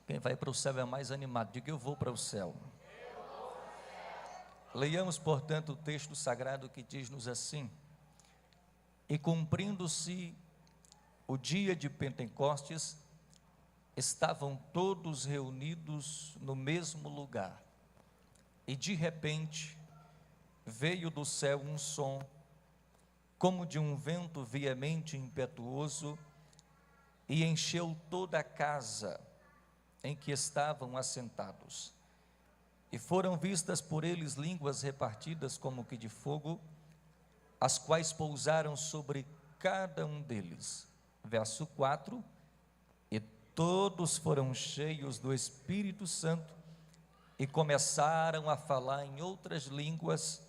Quem vai para o céu é mais animado. Diga: eu vou para o céu. Leiamos, portanto, o texto sagrado que diz-nos assim: e cumprindo-se o dia de Pentecostes, estavam todos reunidos no mesmo lugar, e de repente veio do céu um som, como de um vento veemente e impetuoso, e encheu toda a casa em que estavam assentados. E foram vistas por eles línguas repartidas como que de fogo, as quais pousaram sobre cada um deles. Verso 4: e todos foram cheios do Espírito Santo e começaram a falar em outras línguas,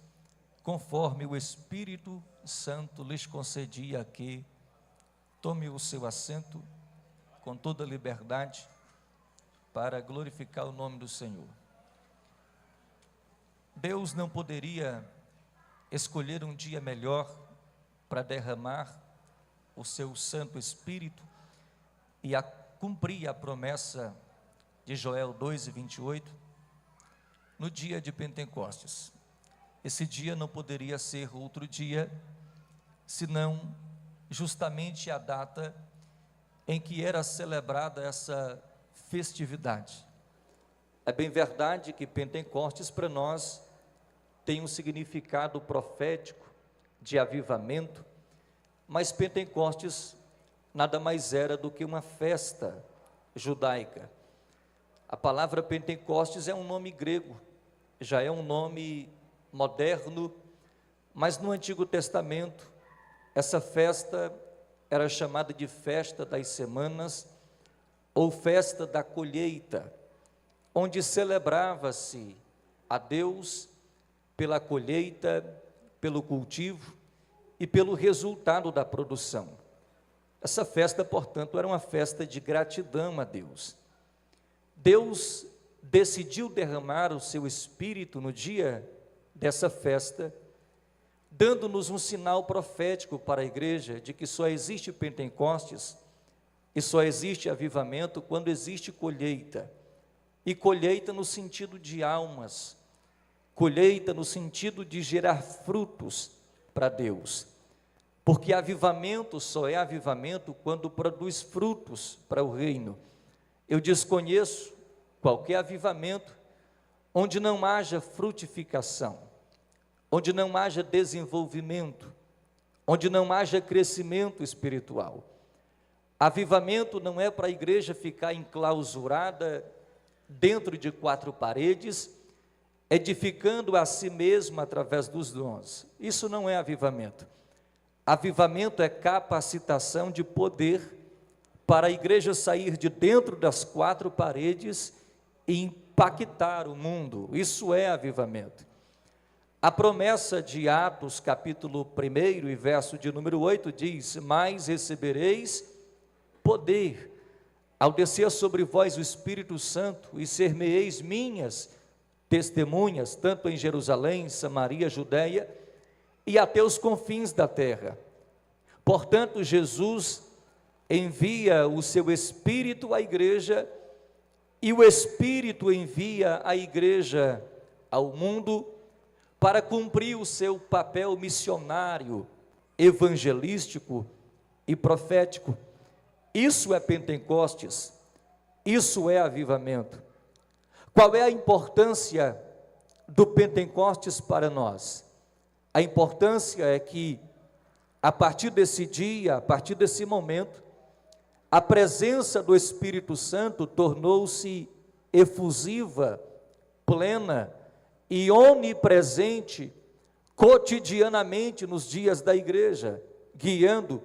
conforme o Espírito Santo lhes concedia que. Tome o seu assento com toda liberdade para glorificar o nome do Senhor. Deus não poderia escolher um dia melhor para derramar o seu Santo Espírito e cumprir a promessa de Joel 2:28 no dia de Pentecostes. Esse dia não poderia ser outro dia, senão justamente a data em que era celebrada essa festividade. É bem verdade que Pentecostes para nós tem um significado profético de avivamento, mas Pentecostes nada mais era do que uma festa judaica. A palavra Pentecostes é um nome grego, já é um nome moderno, mas no Antigo Testamento essa festa era chamada de festa das semanas ou festa da colheita, onde celebrava-se a Deus pela colheita, pelo cultivo e pelo resultado da produção. Essa festa, portanto, era uma festa de gratidão a Deus. Deus decidiu derramar o seu Espírito no dia dessa festa, dando-nos um sinal profético para a igreja de que só existe Pentecostes e só existe avivamento quando existe colheita. E colheita no sentido de almas, colheita no sentido de gerar frutos para Deus. Porque avivamento só é avivamento quando produz frutos para o reino. Eu desconheço qualquer avivamento onde não haja frutificação, onde não haja desenvolvimento, onde não haja crescimento espiritual. Avivamento não é para a igreja ficar enclausurada dentro de quatro paredes, edificando a si mesma através dos dons. Isso não é avivamento. Avivamento é capacitação de poder para a igreja sair de dentro das quatro paredes e impactar o mundo. Isso é avivamento. A promessa de Atos, capítulo 1 e verso de número 8, diz: mas recebereis poder, ao descer sobre vós o Espírito Santo, e ser-me-eis minhas testemunhas, tanto em Jerusalém, Samaria, Judeia, e até os confins da terra. Portanto, Jesus envia o seu Espírito à igreja, e o Espírito envia a igreja ao mundo, para cumprir o seu papel missionário, evangelístico e profético. Isso é Pentecostes, isso é avivamento. Qual é a importância do Pentecostes para nós? A importância é que, a partir desse dia, a partir desse momento, a presença do Espírito Santo tornou-se efusiva, plena e onipresente, cotidianamente nos dias da igreja, guiando,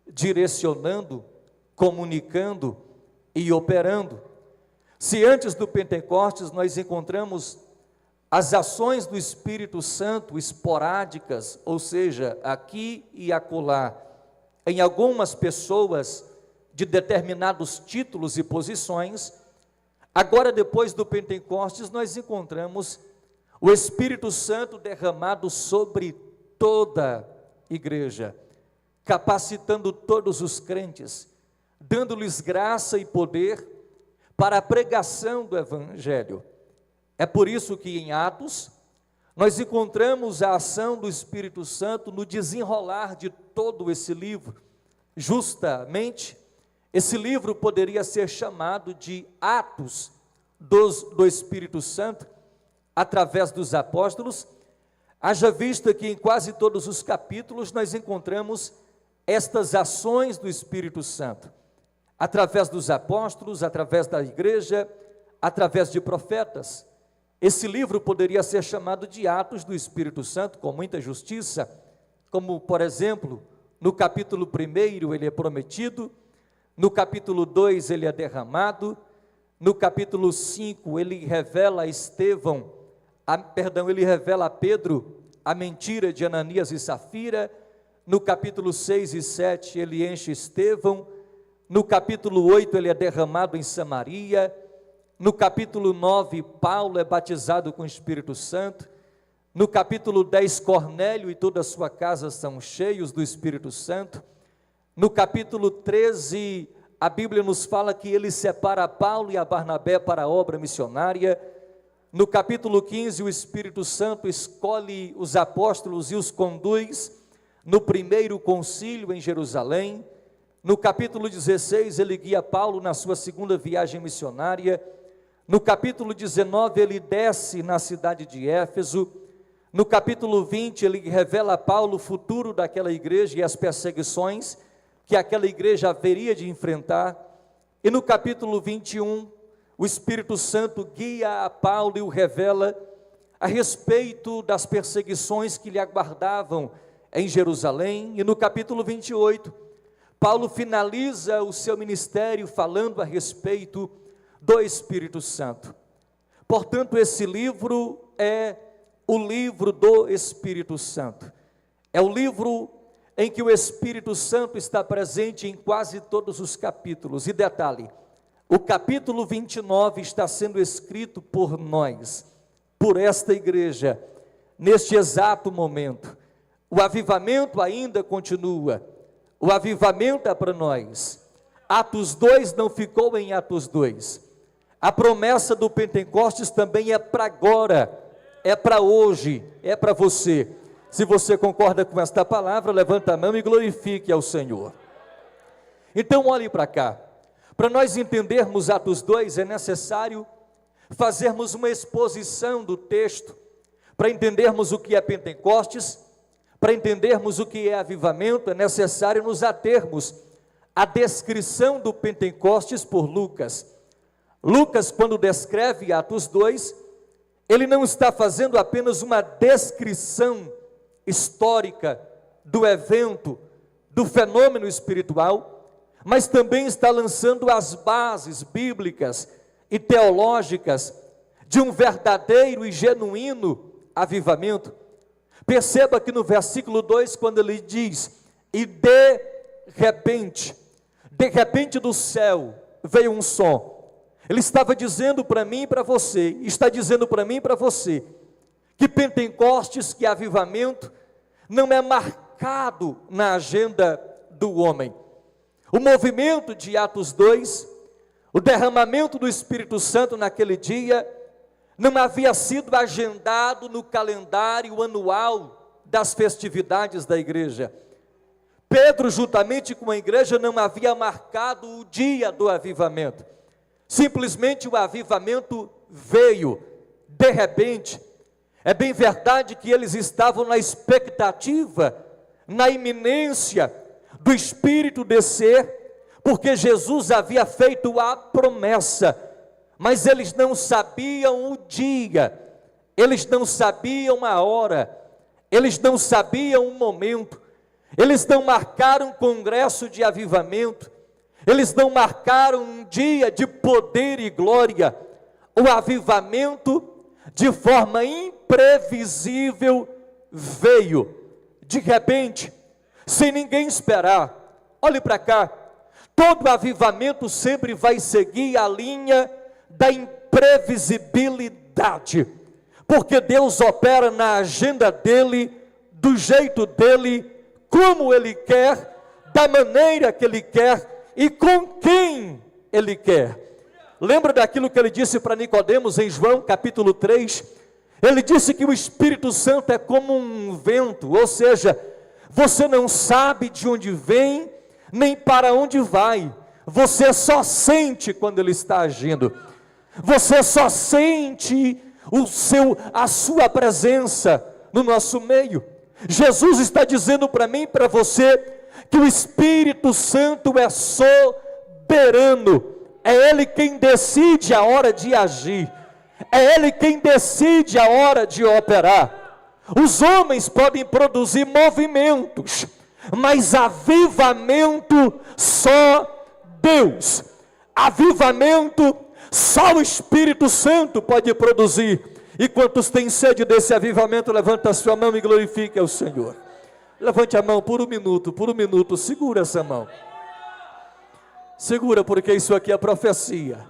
direcionando, comunicando e operando. Se antes do Pentecostes nós encontramos as ações do Espírito Santo esporádicas, ou seja, aqui e acolá, em algumas pessoas de determinados títulos e posições, agora depois do Pentecostes nós encontramos o Espírito Santo derramado sobre toda a igreja, capacitando todos os crentes, dando-lhes graça e poder para a pregação do Evangelho. É por isso que em Atos, nós encontramos a ação do Espírito Santo no desenrolar de todo esse livro. Justamente, esse livro poderia ser chamado de Atos do Espírito Santo, através dos apóstolos, haja vista que em quase todos os capítulos nós encontramos estas ações do Espírito Santo, através dos apóstolos, através da igreja, através de profetas. Esse livro poderia ser chamado de Atos do Espírito Santo, com muita justiça, como, por exemplo, no capítulo 1 ele é prometido, no capítulo 2 ele é derramado, no capítulo 5 ele revela a Estevão, ele revela a Pedro a mentira de Ananias e Safira, no capítulo 6 e 7 ele enche Estevão, no capítulo 8 ele é derramado em Samaria, no capítulo 9 Paulo é batizado com o Espírito Santo, no capítulo 10 Cornélio e toda a sua casa são cheios do Espírito Santo, no capítulo 13 a Bíblia nos fala que ele separa a Paulo e a Barnabé para a obra missionária, no capítulo 15 o Espírito Santo escolhe os apóstolos e os conduz no primeiro concílio em Jerusalém, no capítulo 16 ele guia Paulo na sua segunda viagem missionária, no capítulo 19 ele desce na cidade de Éfeso, no capítulo 20 ele revela a Paulo o futuro daquela igreja e as perseguições que aquela igreja haveria de enfrentar, e no capítulo 21 o Espírito Santo guia a Paulo e o revela a respeito das perseguições que lhe aguardavam em Jerusalém, e no capítulo 28 Paulo finaliza o seu ministério falando a respeito do Espírito Santo. Portanto, esse livro é o livro do Espírito Santo. É o livro em que o Espírito Santo está presente em quase todos os capítulos. E detalhe, o capítulo 29 está sendo escrito por nós, por esta igreja, neste exato momento. O avivamento ainda continua. O avivamento é para nós. Atos 2 não ficou em Atos 2. A promessa do Pentecostes também é para agora, é para hoje, é para você. Se você concorda com esta palavra, levanta a mão e glorifique ao Senhor. Então olhe para cá. Para nós entendermos Atos 2 é necessário fazermos uma exposição do texto, para entendermos o que é Pentecostes, para entendermos o que é avivamento, é necessário nos atermos à descrição do Pentecostes por Lucas. Lucas, quando descreve Atos 2, ele não está fazendo apenas uma descrição histórica do evento, do fenômeno espiritual, mas também está lançando as bases bíblicas e teológicas de um verdadeiro e genuíno avivamento. Perceba que no versículo 2, quando ele diz, e de repente do céu veio um som, ele estava dizendo para mim e para você, está dizendo para mim e para você, que Pentecostes, que avivamento, não é marcado na agenda do homem. O movimento de Atos 2, o derramamento do Espírito Santo naquele dia, não havia sido agendado no calendário anual das festividades da igreja. Pedro, juntamente com a igreja, não havia marcado o dia do avivamento. Simplesmente o avivamento veio, de repente. É bem verdade que eles estavam na expectativa, na iminência do Espírito descer, porque Jesus havia feito a promessa, mas eles não sabiam o dia, eles não sabiam a hora, eles não sabiam o momento, eles não marcaram um congresso de avivamento, eles não marcaram um dia de poder e glória. O avivamento, de forma imprevisível, veio, de repente, sem ninguém esperar. Olhe para cá, todo avivamento sempre vai seguir a linha da imprevisibilidade, porque Deus opera na agenda dele, do jeito dele, como ele quer, da maneira que ele quer e com quem ele quer. Lembra daquilo que ele disse para Nicodemos em João capítulo 3? Ele disse que o Espírito Santo é como um vento, ou seja, você não sabe de onde vem, nem para onde vai, você só sente quando ele está agindo, você só sente a sua presença no nosso meio. Jesus está dizendo para mim e para você, que o Espírito Santo é soberano, é Ele quem decide a hora de agir, é Ele quem decide a hora de operar. Os homens podem produzir movimentos, mas avivamento só Deus, avivamento só o Espírito Santo pode produzir. E quantos têm sede desse avivamento, levanta a sua mão e glorifique ao Senhor. Levante a mão por um minuto, segura essa mão. Segura, porque isso aqui é profecia.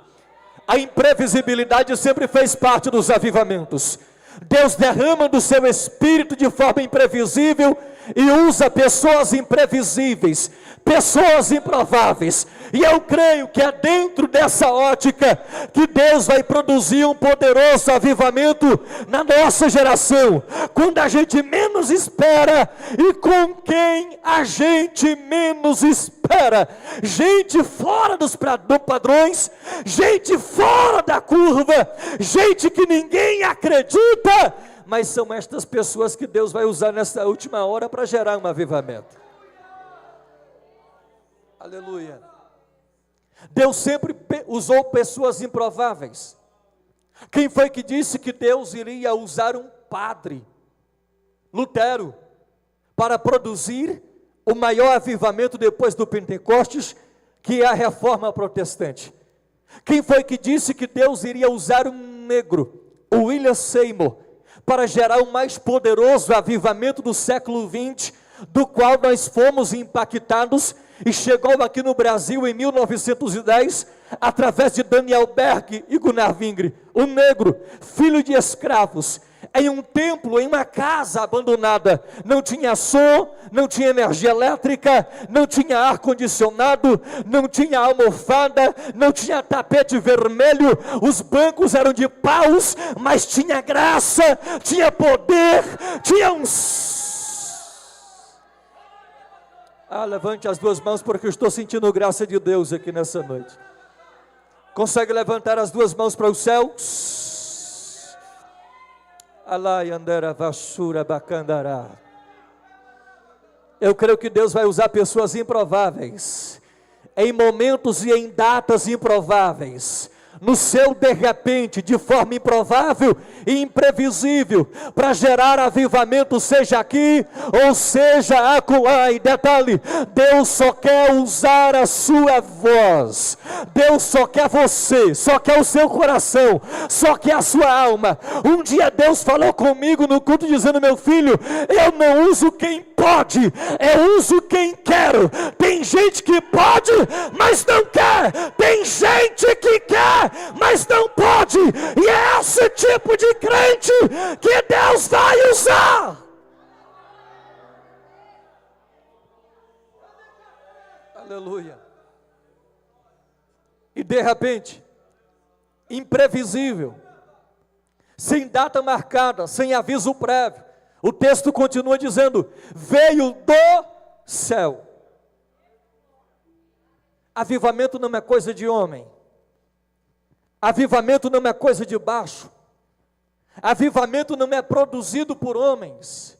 A imprevisibilidade sempre fez parte dos avivamentos. Deus derrama do seu Espírito de forma imprevisível e usa pessoas imprevisíveis, pessoas improváveis. E eu creio que é dentro dessa ótica que Deus vai produzir um poderoso avivamento na nossa geração, quando a gente menos espera e com quem a gente menos espera. Gente fora dos padrões, gente fora da curva, gente que ninguém acredita, mas são estas pessoas que Deus vai usar nessa última hora para gerar um avivamento. Aleluia. Deus sempre usou pessoas improváveis. Quem foi que disse que Deus iria usar um padre, Lutero, para produzir o maior avivamento depois do Pentecostes, que é a Reforma Protestante? Quem foi que disse que Deus iria usar um negro, o William Seymour, para gerar o mais poderoso avivamento do século XX, do qual nós fomos impactados e chegou aqui no Brasil em 1910, através de Daniel Berg e Gunnar Wingre, o negro, filho de escravos, em um templo, em uma casa abandonada. Não tinha som, não tinha energia elétrica, não tinha ar-condicionado, não tinha almofada, não tinha tapete vermelho, os bancos eram de paus, mas tinha graça, tinha poder, tinha levante as duas mãos, porque eu estou sentindo graça de Deus aqui nessa noite. Consegue levantar as duas mãos para os céus? Eu creio que Deus vai usar pessoas improváveis, em momentos e em datas improváveis, no seu de repente, de forma improvável e imprevisível, para gerar avivamento, seja aqui ou seja acolá. E detalhe, Deus só quer usar a sua voz, Deus só quer você, só quer o seu coração, só quer a sua alma. Um dia Deus falou comigo no culto dizendo: meu filho, eu não uso quem pode, eu uso quem quero. Tem gente que pode, mas não quer. Tem gente que quer, mas não pode. E é esse tipo de crente que Deus vai usar. Aleluia. E de repente, imprevisível, sem data marcada, sem aviso prévio, o texto continua dizendo: veio do céu. Avivamento não é coisa de homem, avivamento não é coisa de baixo, avivamento não é produzido por homens.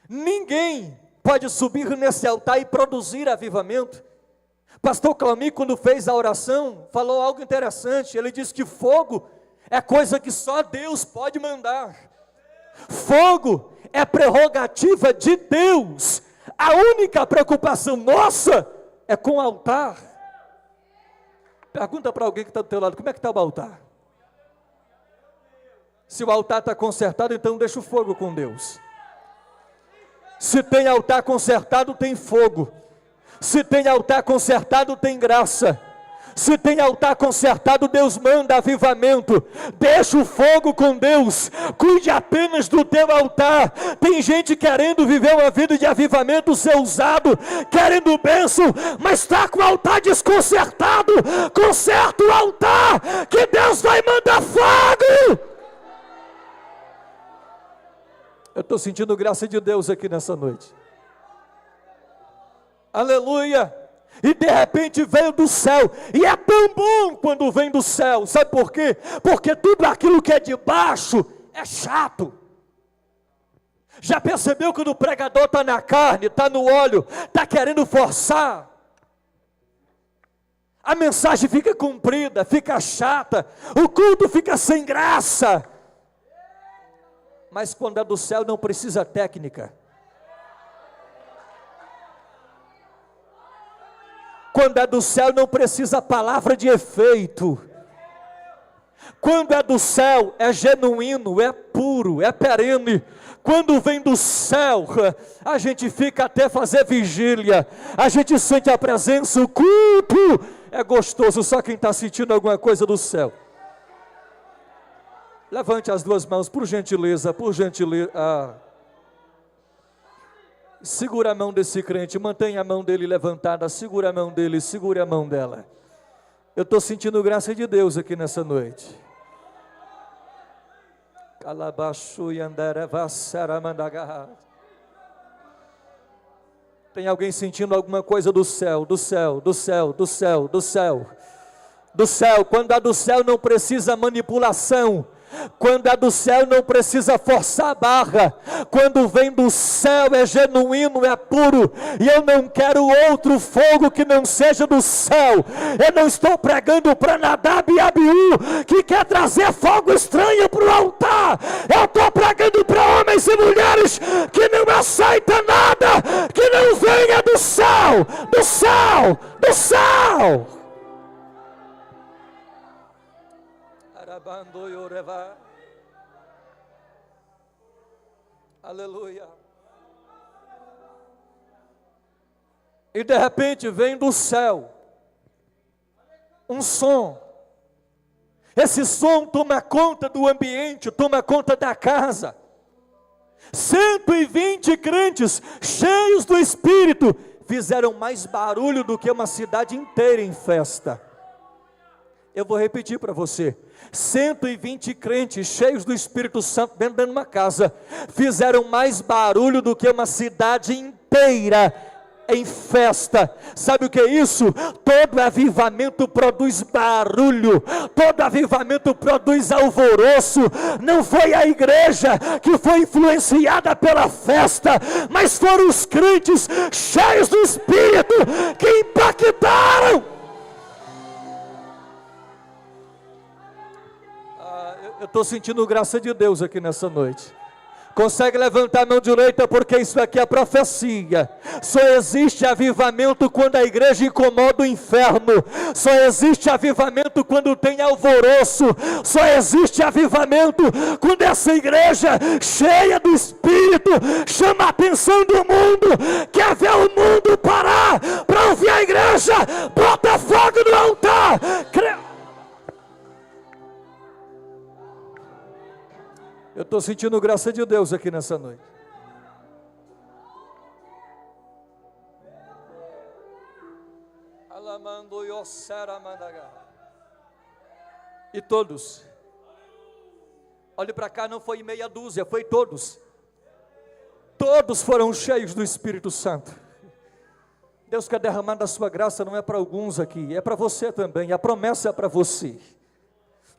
Ninguém pode subir nesse altar e produzir avivamento. Pastor Claumir, quando fez a oração, falou algo interessante. Ele disse que fogo é coisa que só Deus pode mandar. Fogo é prerrogativa de Deus. A única preocupação nossa é com o altar. Pergunta para alguém que está do teu lado: como é que está o altar? Se o altar está consertado, então deixa o fogo com Deus. Se tem altar consertado, tem fogo. Se tem altar consertado, tem graça. Se tem altar consertado, Deus manda avivamento. Deixa o fogo com Deus. Cuide apenas do teu altar. Tem gente querendo viver uma vida de avivamento, ser usado, querendo bênção, mas está com o altar desconcertado. Conserta o altar, que Deus vai mandar fogo. Eu estou sentindo graça de Deus aqui nessa noite. Aleluia. E de repente veio do céu, e é tão bom quando vem do céu, sabe por quê? Porque tudo aquilo que é de baixo é chato. Já percebeu quando o pregador está na carne, está no óleo, está querendo forçar? A mensagem fica comprida, fica chata, o culto fica sem graça. Mas quando é do céu não precisa técnica. Quando é do céu não precisa palavra de efeito. Quando é do céu é genuíno, é puro, é perene. Quando vem do céu, a gente fica até fazer vigília. A gente sente a presença, o culto é gostoso. Só quem está sentindo alguma coisa do céu. Levante as duas mãos, por gentileza, por gentileza. Segura a mão desse crente, mantenha a mão dele levantada, segura a mão dele, segure a mão dela. Eu estou sentindo graça de Deus aqui nessa noite. Tem alguém sentindo alguma coisa do céu, do céu, do céu, do céu, do céu, do céu? Quando é do céu não precisa manipulação. Quando é do céu não precisa forçar a barra. Quando vem do céu é genuíno, é puro. E eu não quero outro fogo que não seja do céu. Eu não estou pregando para Nadab e Abiú, que quer trazer fogo estranho para o altar. Eu estou pregando para homens e mulheres que não aceitam nada que não venha do céu, do céu, do céu. Aleluia. E de repente vem do céu um som. Esse som toma conta do ambiente, toma conta da casa. 120 crentes cheios do Espírito fizeram mais barulho do que uma cidade inteira em festa. Eu vou repetir para você. 120 crentes cheios do Espírito Santo dentro de uma casa fizeram mais barulho do que uma cidade inteira em festa. Sabe o que é isso? Todo avivamento produz barulho, todo avivamento produz alvoroço. Não foi a igreja que foi influenciada pela festa, mas foram os crentes cheios do Espírito que impactaram. Eu estou sentindo graça de Deus aqui nessa noite. Consegue levantar a mão direita, porque isso aqui é profecia. Só existe avivamento quando a igreja incomoda o inferno. Só existe avivamento quando tem alvoroço. Só existe avivamento quando essa igreja cheia do Espírito chama a atenção do mundo. Quer ver o mundo parar para ouvir a igreja? Bota fogo no altar. Eu estou sentindo graça de Deus aqui nessa noite. E todos, olhe para cá, não foi meia dúzia, foi todos. Todos foram cheios do Espírito Santo. Deus quer derramar da sua graça, não é para alguns aqui, é para você também, a promessa é para você.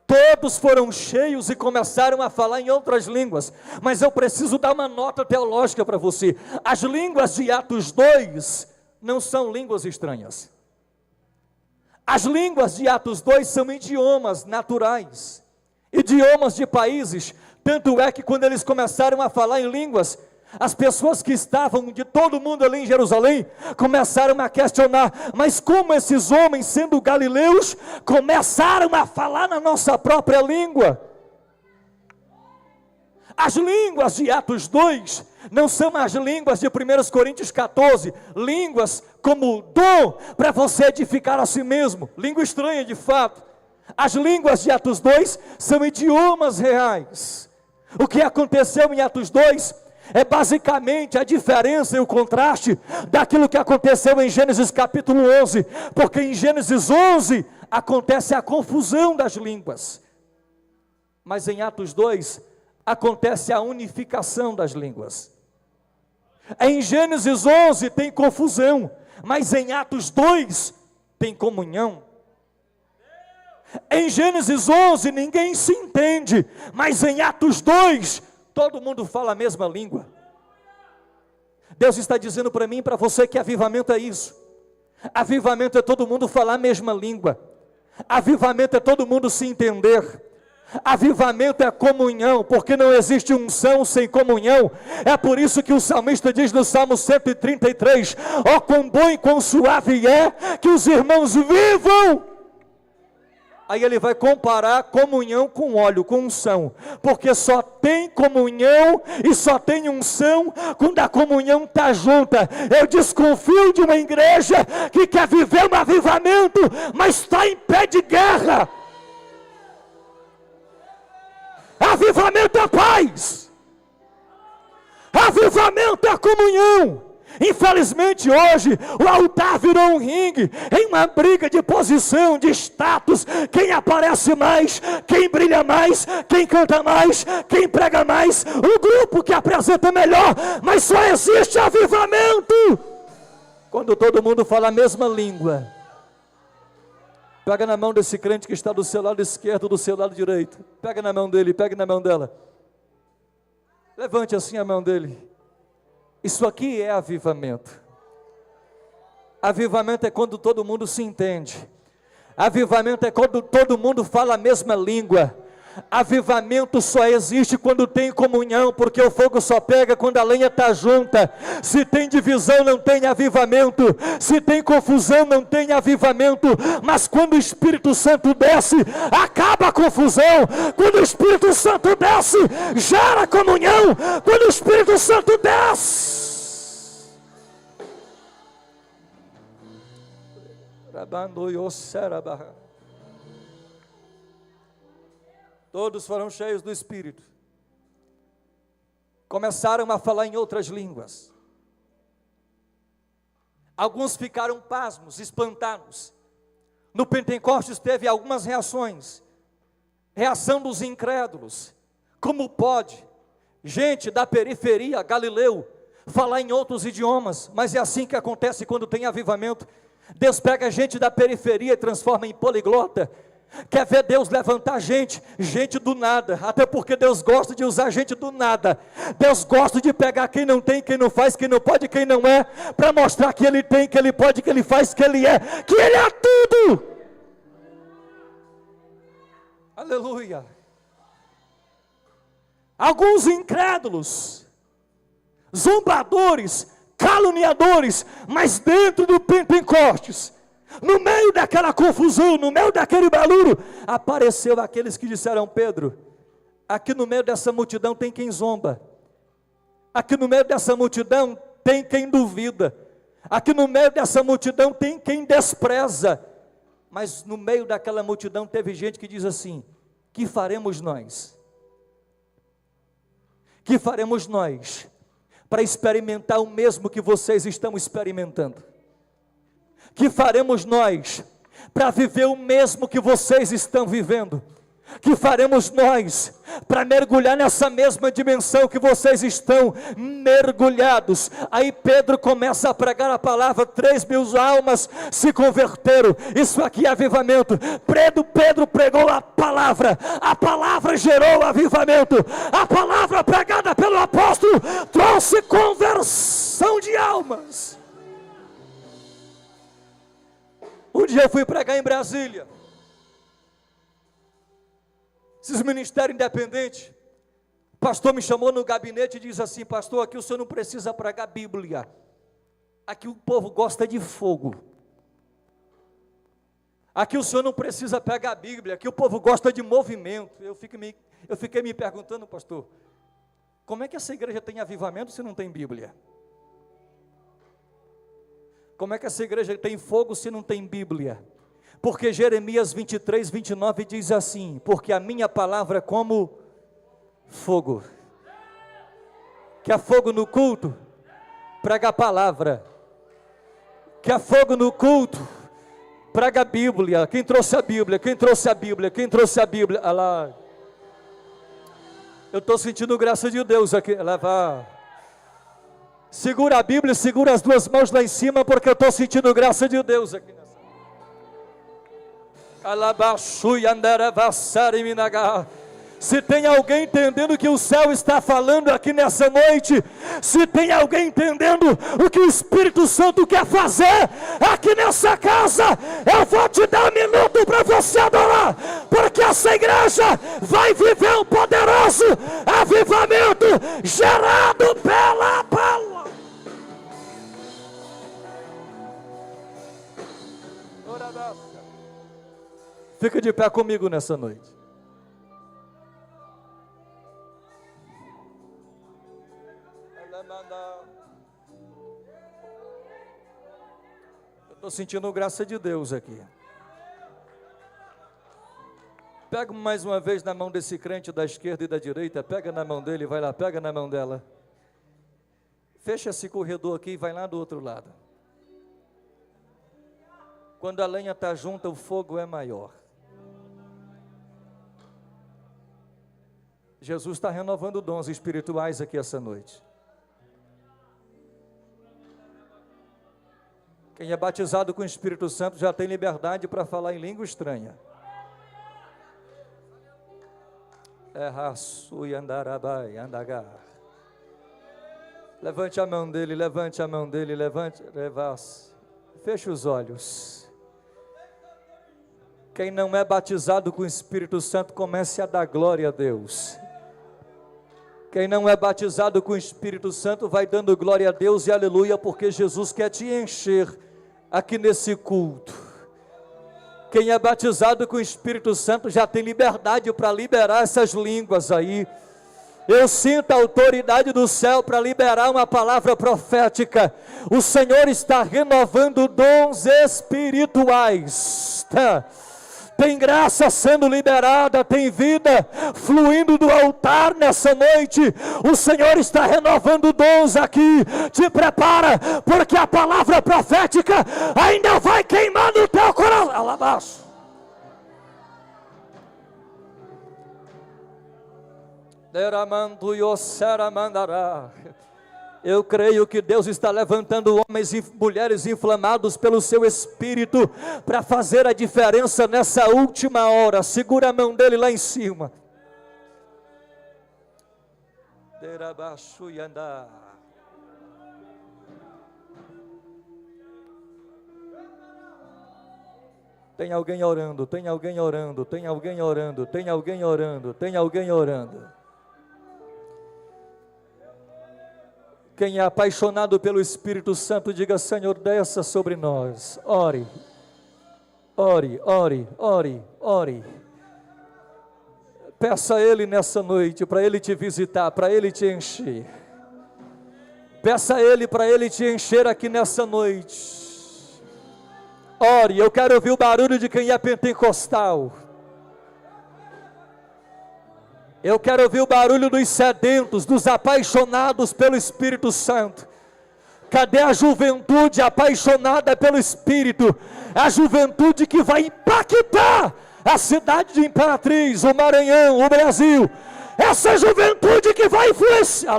Todos foram cheios e começaram a falar em outras línguas. Mas eu preciso dar uma nota teológica para você. As línguas de Atos 2 não são línguas estranhas. As línguas de Atos 2 são idiomas naturais, idiomas de países. Tanto é que quando eles começaram a falar em línguas, as pessoas que estavam de todo mundo ali em Jerusalém começaram a questionar: mas como esses homens, sendo galileus, começaram a falar na nossa própria língua? As línguas de Atos 2 Não são as línguas de 1 Coríntios 14, línguas como dom para você edificar a si mesmo, língua estranha de fato. As línguas de Atos 2 são idiomas reais. O que aconteceu em Atos 2 é basicamente a diferença e o contraste daquilo que aconteceu em Gênesis capítulo 11, porque em Gênesis 11 acontece a confusão das línguas, mas em Atos 2 acontece a unificação das línguas. Em Gênesis 11 tem confusão, mas em Atos 2 tem comunhão. Em Gênesis 11 ninguém se entende, mas em Atos 2 todo mundo fala a mesma língua. Deus está dizendo para mim e para você que avivamento é isso. Avivamento é todo mundo falar a mesma língua. Avivamento é todo mundo se entender. Avivamento é comunhão, porque não existe unção sem comunhão. É por isso que o salmista diz no Salmo 133: ó, quão bom e quão suave é que os irmãos vivam. Aí ele vai comparar comunhão com óleo, com unção, porque só tem comunhão e só tem unção quando a comunhão está junta. Eu desconfio de uma igreja que quer viver um avivamento, mas está em pé de guerra. Avivamento é paz, avivamento é comunhão. Infelizmente hoje o altar virou um ringue, em uma briga de posição, de status, quem aparece mais, quem brilha mais, quem canta mais, quem prega mais, o grupo que apresenta melhor, mas só existe avivamento quando todo mundo fala a mesma língua. Pega na mão desse crente que está do seu lado esquerdo, do seu lado direito, pega na mão dele, pega na mão dela, levante assim a mão dele. Isso aqui é avivamento. Avivamento é quando todo mundo se entende. Avivamento é quando todo mundo fala a mesma língua. Avivamento só existe quando tem comunhão, porque o fogo só pega quando a lenha está junta. Se tem divisão, não tem avivamento. Se tem confusão, não tem avivamento. Mas quando o Espírito Santo desce, acaba a confusão. Quando o Espírito Santo desce, gera comunhão. Quando o Espírito Santo desce, todos foram cheios do Espírito, começaram a falar em outras línguas. Alguns ficaram pasmos, espantados. No Pentecostes teve algumas reações. Reação dos incrédulos. Como pode gente da periferia, Galileu, falar em outros idiomas? Mas é assim que acontece quando tem avivamento. Deus pega gente da periferia e transforma em poliglota. Quer ver Deus levantar gente do nada, até porque Deus gosta de usar gente do nada. Deus gosta de pegar quem não tem, quem não faz, quem não pode, quem não é, para mostrar que Ele tem, que Ele pode, que Ele faz, que Ele é tudo. Aleluia. Alguns incrédulos, zombadores, caluniadores, mas dentro do Pentecostes, no meio daquela confusão, no meio daquele barulho, apareceu aqueles que disseram: Pedro, aqui no meio dessa multidão tem quem zomba, aqui no meio dessa multidão tem quem duvida, aqui no meio dessa multidão tem quem despreza, mas no meio daquela multidão teve gente que diz assim: que faremos nós? Que faremos nós para experimentar o mesmo que vocês estão experimentando? Que faremos nós para viver o mesmo que vocês estão vivendo? Que faremos nós para mergulhar nessa mesma dimensão que vocês estão mergulhados? Aí Pedro começa a pregar a palavra, 3.000 almas se converteram. Isso aqui é avivamento. Pedro pregou a palavra gerou avivamento. A palavra pregada pelo apóstolo trouxe conversão de almas. Um dia eu fui pregar em Brasília, esses ministérios independentes. O pastor me chamou no gabinete e disse assim: pastor, aqui o senhor não precisa pregar Bíblia, aqui o povo gosta de fogo. Aqui o senhor não precisa pegar a Bíblia, aqui o povo gosta de movimento. Eu fiquei me perguntando, pastor, Como é que essa igreja tem avivamento se não tem Bíblia? Como é que essa igreja tem fogo se não tem Bíblia? Porque Jeremias 23, 29 diz assim: porque a minha palavra é como fogo. Quer fogo no culto? Prega a palavra. Quer fogo no culto? Prega a Bíblia. Quem trouxe a Bíblia? Quem trouxe a Bíblia? Quem trouxe a Bíblia? Olha lá. Eu estou sentindo graça de Deus aqui. Ela vai. Segura a Bíblia, segura as duas mãos lá em cima, porque eu estou sentindo graça de Deus aqui. Se tem alguém entendendo o que o céu está falando aqui nessa noite, se tem alguém entendendo o que o Espírito Santo quer fazer aqui nessa casa, eu vou te dar 1 minuto para você adorar, porque essa igreja vai viver um poderoso avivamento gerado pela palavra. Fica de pé comigo nessa noite. Eu estou sentindo graça de Deus aqui. Pega mais uma vez na mão desse crente da esquerda e da direita. Pega na mão dele, vai lá, pega na mão dela. Fecha esse corredor aqui e vai lá do outro lado. Quando a lenha está junta, o fogo é maior. Jesus está renovando dons espirituais aqui essa noite. Quem é batizado com o Espírito Santo já tem liberdade para falar em língua estranha. Levante a mão dele, levante a mão dele, levante. Feche os olhos. Quem não é batizado com o Espírito Santo, comece a dar glória a Deus. Quem não é batizado com o Espírito Santo, vai dando glória a Deus e aleluia, porque Jesus quer te encher aqui nesse culto. Quem é batizado com o Espírito Santo já tem liberdade para liberar essas línguas aí. Eu sinto a autoridade do céu para liberar uma palavra profética. O Senhor está renovando dons espirituais. Tem graça sendo liberada, tem vida fluindo do altar nessa noite. O Senhor está renovando dons aqui. Te prepara, porque a palavra profética ainda vai queimar no teu coração. Lá abaixo. Eu creio que Deus está levantando homens e mulheres inflamados pelo seu Espírito para fazer a diferença nessa última hora. Segura a mão dele lá em cima. Tem alguém orando, tem alguém orando, tem alguém orando, tem alguém orando, tem alguém orando. Quem é apaixonado pelo Espírito Santo, diga: Senhor, desça sobre nós. Ore, ore, ore, ore, ore. Peça a Ele nessa noite, para Ele te visitar, para Ele te encher. Peça a Ele, para Ele te encher aqui nessa noite. Ore, eu quero ouvir o barulho de quem é pentecostal. Eu quero ouvir o barulho dos sedentos, dos apaixonados pelo Espírito Santo. Cadê a juventude apaixonada pelo Espírito? A juventude que vai impactar a cidade de Imperatriz, o Maranhão, o Brasil. Essa juventude que vai influenciar.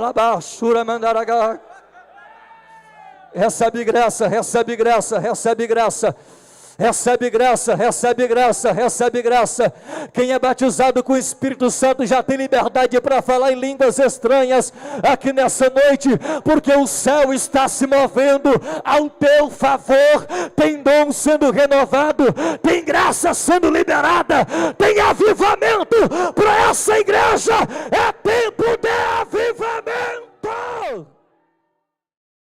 Recebe graça, recebe graça, recebe graça. Recebe graça, recebe graça, recebe graça. Quem é batizado com o Espírito Santo já tem liberdade para falar em línguas estranhas aqui nessa noite, porque o céu está se movendo ao teu favor. Tem dom sendo renovado, tem graça sendo liberada, tem avivamento para essa igreja